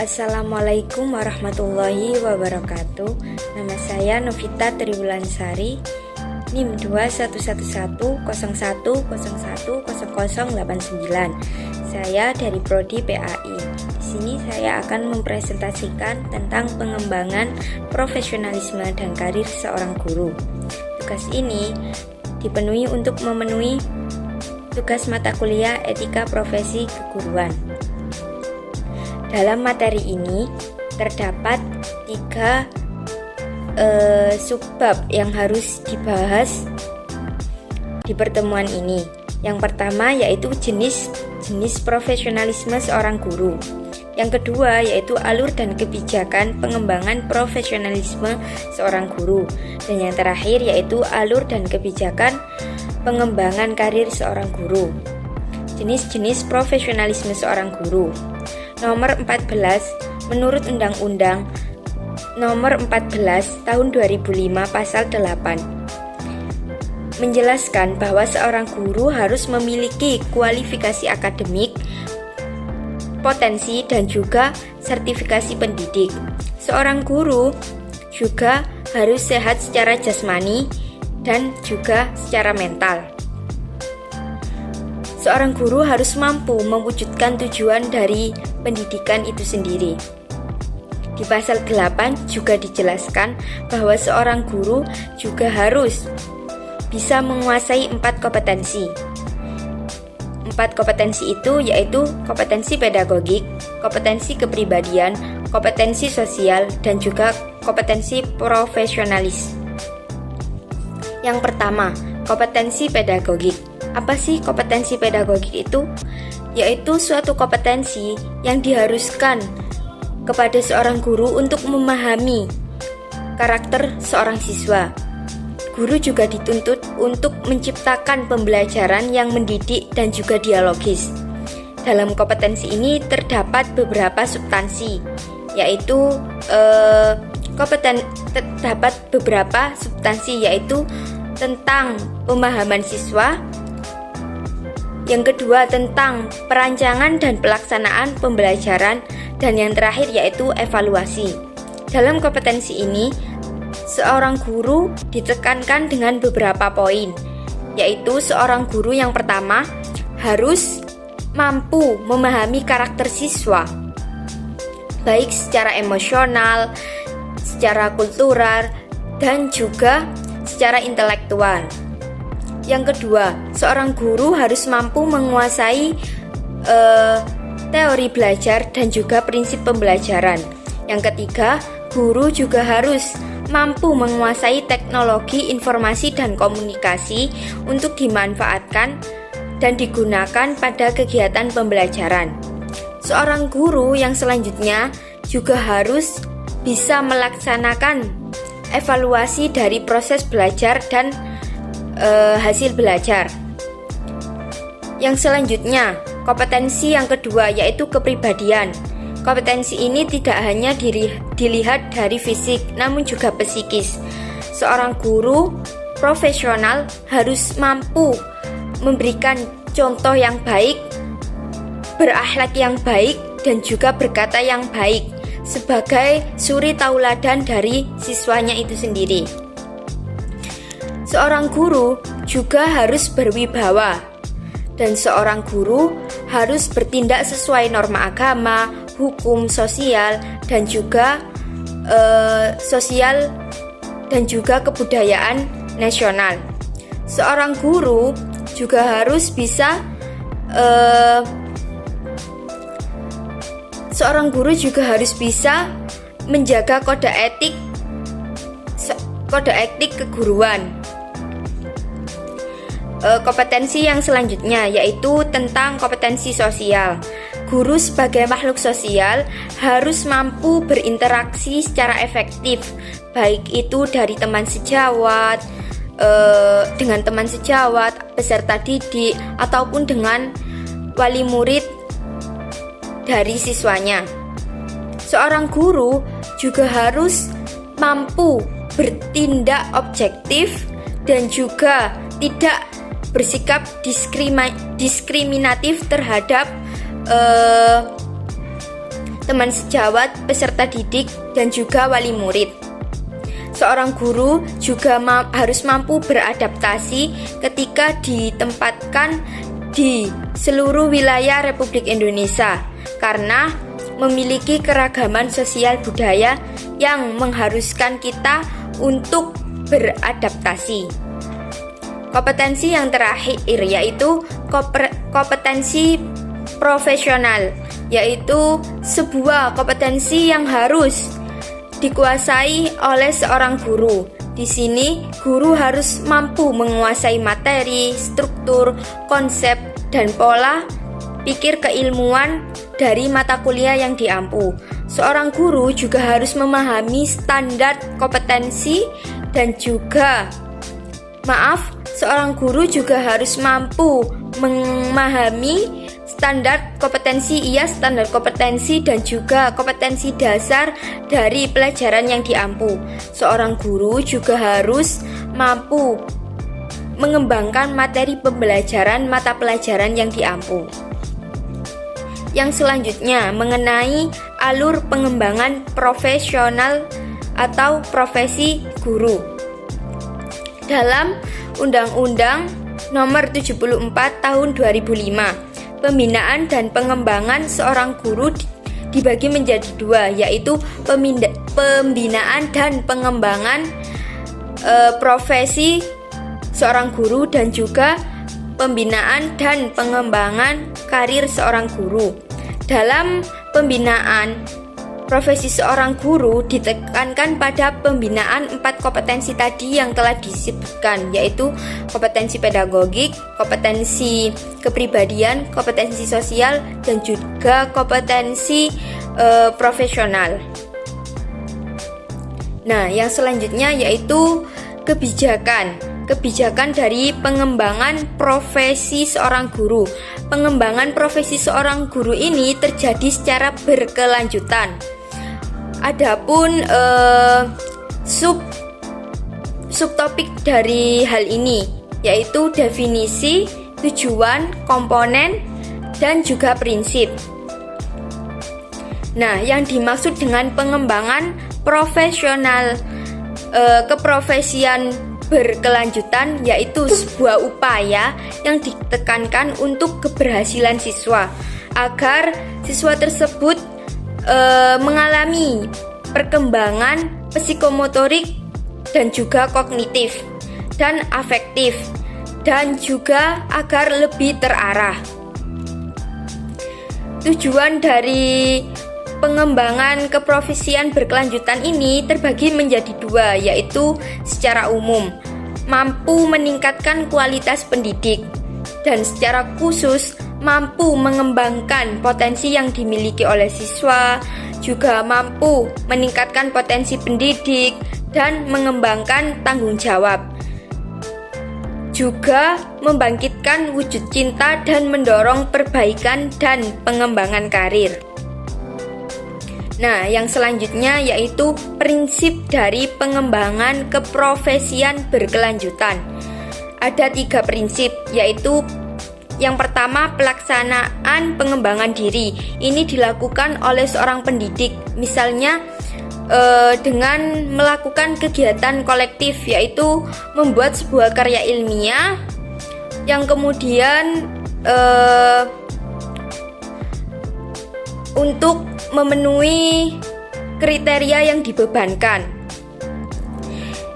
Assalamualaikum warahmatullahi wabarakatuh. Nama saya Novita Triwulansari, NIM 211101010089. Saya dari Prodi PAI. Di sini saya akan mempresentasikan tentang pengembangan profesionalisme dan karir seorang guru. Tugas ini dipenuhi untuk memenuhi tugas mata kuliah Etika Profesi Keguruan. Dalam materi ini terdapat 3 subbab yang harus dibahas di pertemuan ini. Yang pertama yaitu jenis profesionalisme seorang guru. Yang kedua yaitu alur dan kebijakan pengembangan profesionalisme seorang guru. Dan yang terakhir yaitu alur dan kebijakan pengembangan karir seorang guru. Jenis-jenis profesionalisme seorang guru. Nomor 14 menurut Undang-Undang Nomor 14 Tahun 2005 Pasal 8 menjelaskan bahwa seorang guru harus memiliki kualifikasi akademik, potensi dan juga sertifikasi pendidik. Seorang guru juga harus sehat secara jasmani dan juga secara mental. Seorang guru harus mampu mewujudkan tujuan dari pendidikan itu sendiri. Di pasal 8 juga dijelaskan bahwa seorang guru juga harus bisa menguasai 4 kompetensi. 4 kompetensi itu yaitu kompetensi pedagogik, kompetensi kepribadian, kompetensi sosial, dan juga kompetensi profesionalis. Yang pertama, kompetensi pedagogik. Apa sih kompetensi pedagogik itu? Yaitu suatu kompetensi yang diharuskan kepada seorang guru untuk memahami karakter seorang siswa. Guru juga dituntut untuk menciptakan pembelajaran yang mendidik dan juga dialogis. Dalam kompetensi ini terdapat beberapa substansi, yaitu terdapat beberapa substansi yaitu tentang pemahaman siswa. Yang kedua tentang perancangan dan pelaksanaan pembelajaran, dan yang terakhir yaitu evaluasi. Dalam kompetensi ini, seorang guru ditekankan dengan beberapa poin, yaitu seorang guru yang pertama harus mampu memahami karakter siswa, baik secara emosional, secara kultural, dan juga secara intelektual. Yang kedua, seorang guru harus mampu menguasai teori belajar dan juga prinsip pembelajaran. Yang ketiga, guru juga harus mampu menguasai teknologi informasi dan komunikasi untuk dimanfaatkan dan digunakan pada kegiatan pembelajaran. Seorang guru yang selanjutnya juga harus bisa melaksanakan evaluasi dari proses belajar dan hasil belajar. Yang selanjutnya, kompetensi yang kedua yaitu kepribadian. Kompetensi ini tidak hanya dilihat dari fisik, namun juga psikis. Seorang guru profesional harus mampu memberikan contoh yang baik, berakhlak yang baik, dan juga berkata yang baik sebagai suri tauladan dari siswanya itu sendiri. Seorang guru juga harus berwibawa, dan seorang guru harus bertindak sesuai norma agama, hukum sosial, dan juga sosial dan juga kebudayaan nasional. Seorang guru juga harus bisa menjaga kode etik keguruan. Kompetensi yang selanjutnya yaitu tentang kompetensi sosial. Guru sebagai makhluk sosial harus mampu berinteraksi secara efektif, baik itu dari teman sejawat, dengan teman sejawat, peserta didik, ataupun dengan wali murid dari siswanya. Seorang guru juga harus mampu bertindak objektif dan juga tidak bersikap diskriminatif terhadap teman sejawat, peserta didik, dan juga wali murid. Seorang guru juga harus mampu beradaptasi ketika ditempatkan di seluruh wilayah Republik Indonesia karena memiliki keragaman sosial budaya yang mengharuskan kita untuk beradaptasi. Kompetensi yang terakhir yaitu kompetensi profesional, yaitu sebuah kompetensi yang harus dikuasai oleh seorang guru. Di sini, guru harus mampu menguasai materi, struktur, konsep, dan pola pikir keilmuan dari mata kuliah yang diampu. Seorang guru juga harus memahami standar kompetensi dan juga seorang guru juga harus mampu memahami standar kompetensi dan juga kompetensi dasar dari pelajaran yang diampu. Seorang guru juga harus mampu mengembangkan materi pembelajaran mata pelajaran yang diampu. Yang selanjutnya mengenai alur pengembangan profesional atau profesi guru. Dalam Undang-Undang Nomor 74 Tahun 2005, pembinaan dan pengembangan seorang guru dibagi menjadi dua, yaitu pembinaan dan pengembangan profesi seorang guru dan juga pembinaan dan pengembangan karir seorang guru. Dalam pembinaan profesi seorang guru ditekankan pada pembinaan 4 kompetensi tadi yang telah disebutkan, yaitu kompetensi pedagogik, kompetensi kepribadian, kompetensi sosial, dan juga kompetensi profesional. Nah, yang selanjutnya yaitu kebijakan dari pengembangan profesi seorang guru. Pengembangan profesi seorang guru ini terjadi secara berkelanjutan. Adapun subtopik dari hal ini yaitu definisi, tujuan, komponen, dan juga prinsip. Nah, yang dimaksud dengan pengembangan profesional keprofesian berkelanjutan yaitu sebuah upaya yang ditekankan untuk keberhasilan siswa agar siswa tersebut mengalami perkembangan psikomotorik dan juga kognitif dan afektif dan juga agar lebih terarah. Tujuan dari pengembangan keprofesian berkelanjutan ini terbagi menjadi dua, yaitu secara umum mampu meningkatkan kualitas pendidik dan secara khusus mampu mengembangkan potensi yang dimiliki oleh siswa, juga mampu meningkatkan potensi pendidik dan mengembangkan tanggung jawab, juga membangkitkan wujud cinta dan mendorong perbaikan dan pengembangan karir. Nah, yang selanjutnya yaitu prinsip dari pengembangan keprofesian berkelanjutan. Ada 3 prinsip, yaitu yang pertama, pelaksanaan pengembangan diri. Ini dilakukan oleh seorang pendidik, misalnya dengan melakukan kegiatan kolektif, yaitu membuat sebuah karya ilmiah yang kemudian untuk memenuhi kriteria yang dibebankan.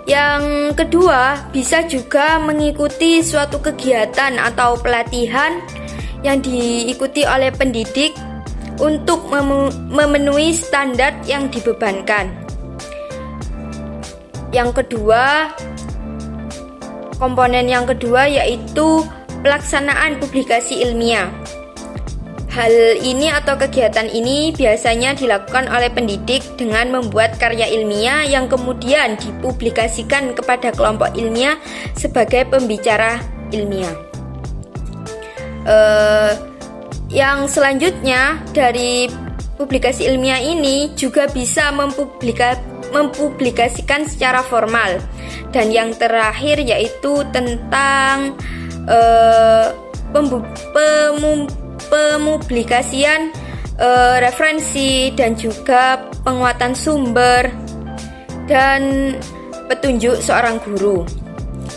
Yang kedua, bisa juga mengikuti suatu kegiatan atau pelatihan yang diikuti oleh pendidik untuk memenuhi standar yang dibebankan. Yang kedua, komponen yang kedua yaitu pelaksanaan publikasi ilmiah. Hal ini atau kegiatan ini biasanya dilakukan oleh pendidik dengan membuat karya ilmiah yang kemudian dipublikasikan kepada kelompok ilmiah sebagai pembicara ilmiah. Yang selanjutnya dari publikasi ilmiah ini juga bisa mempublikasikan secara formal. Dan yang terakhir yaitu tentang pemupublikasian referensi dan juga penguatan sumber dan petunjuk seorang guru.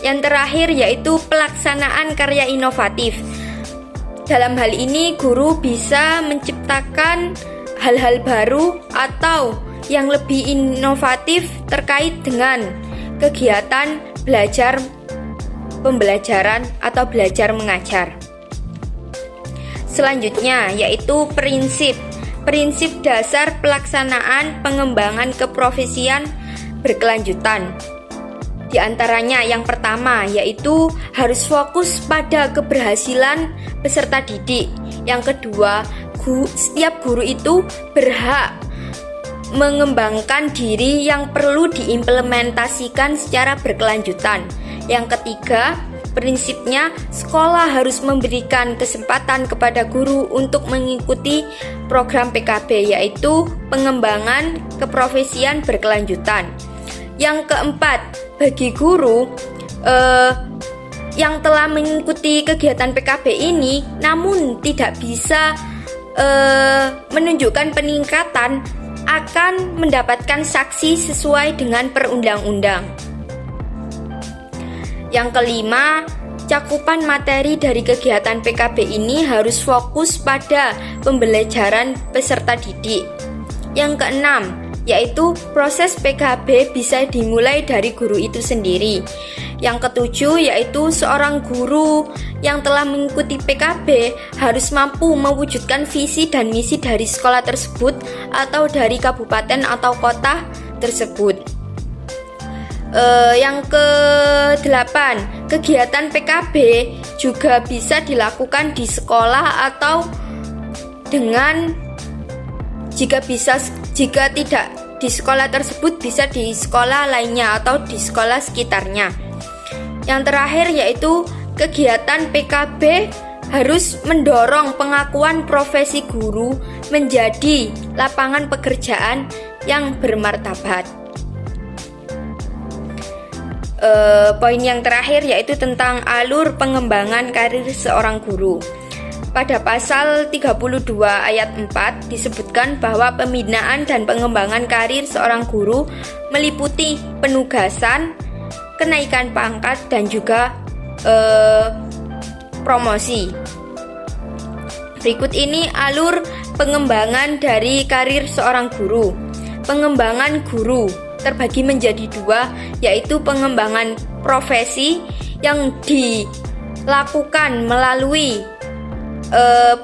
Yang terakhir yaitu pelaksanaan karya inovatif. Dalam hal ini guru bisa menciptakan hal-hal baru atau yang lebih inovatif terkait dengan kegiatan belajar pembelajaran atau belajar mengajar. Selanjutnya yaitu prinsip dasar pelaksanaan pengembangan keprofesian berkelanjutan. Di antaranya yang pertama yaitu harus fokus pada keberhasilan peserta didik. Yang kedua, setiap guru itu berhak mengembangkan diri yang perlu diimplementasikan secara berkelanjutan. Yang ketiga, prinsipnya sekolah harus memberikan kesempatan kepada guru untuk mengikuti program PKB, yaitu pengembangan keprofesian berkelanjutan. Yang keempat, bagi guru yang telah mengikuti kegiatan PKB ini namun tidak bisa menunjukkan peningkatan, akan mendapatkan sanksi sesuai dengan perundang-undang. Yang kelima, cakupan materi dari kegiatan PKB ini harus fokus pada pembelajaran peserta didik. Yang keenam, yaitu proses PKB bisa dimulai dari guru itu sendiri. Yang ketujuh, yaitu seorang guru yang telah mengikuti PKB harus mampu mewujudkan visi dan misi dari sekolah tersebut atau dari kabupaten atau kota tersebut. Yang ke-8, kegiatan PKB juga bisa dilakukan di sekolah atau jika tidak di sekolah tersebut bisa di sekolah lainnya atau di sekolah sekitarnya. Yang terakhir yaitu kegiatan PKB harus mendorong pengakuan profesi guru menjadi lapangan pekerjaan yang bermartabat. Poin yang terakhir yaitu tentang alur pengembangan karir seorang guru. Pada pasal 32 ayat 4 disebutkan bahwa pembinaan dan pengembangan karir seorang guru meliputi penugasan, kenaikan pangkat, dan juga promosi. Berikut ini alur pengembangan dari karir seorang guru. Pengembangan guru terbagi menjadi dua, yaitu pengembangan profesi yang dilakukan melalui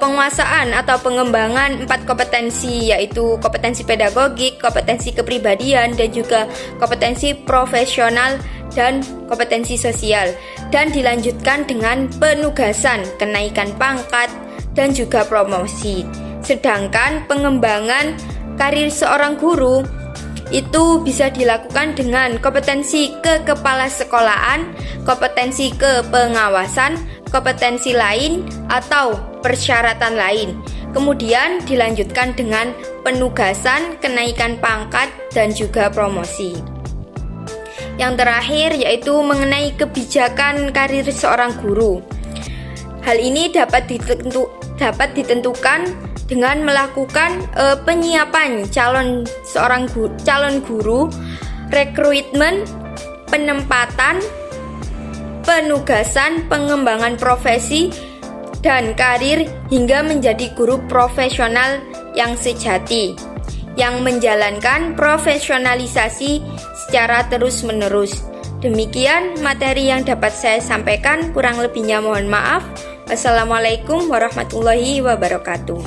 penguasaan atau pengembangan 4 kompetensi, yaitu kompetensi pedagogik, kompetensi kepribadian, dan juga kompetensi profesional dan kompetensi sosial, dan dilanjutkan dengan penugasan, kenaikan pangkat, dan juga promosi. Sedangkan pengembangan karir seorang guru itu bisa dilakukan dengan kompetensi kekepalasekalaan, kompetensi kepengawasan, kompetensi lain atau persyaratan lain. Kemudian dilanjutkan dengan penugasan, kenaikan pangkat, dan juga promosi. Yang terakhir yaitu mengenai kebijakan karir seorang guru. Hal ini dapat ditentukan dengan melakukan penyiapan calon guru, rekrutmen, penempatan, penugasan, pengembangan profesi dan karir hingga menjadi guru profesional yang sejati, yang menjalankan profesionalisasi secara terus-menerus. Demikian materi yang dapat saya sampaikan, kurang lebihnya mohon maaf. Wassalamualaikum warahmatullahi wabarakatuh.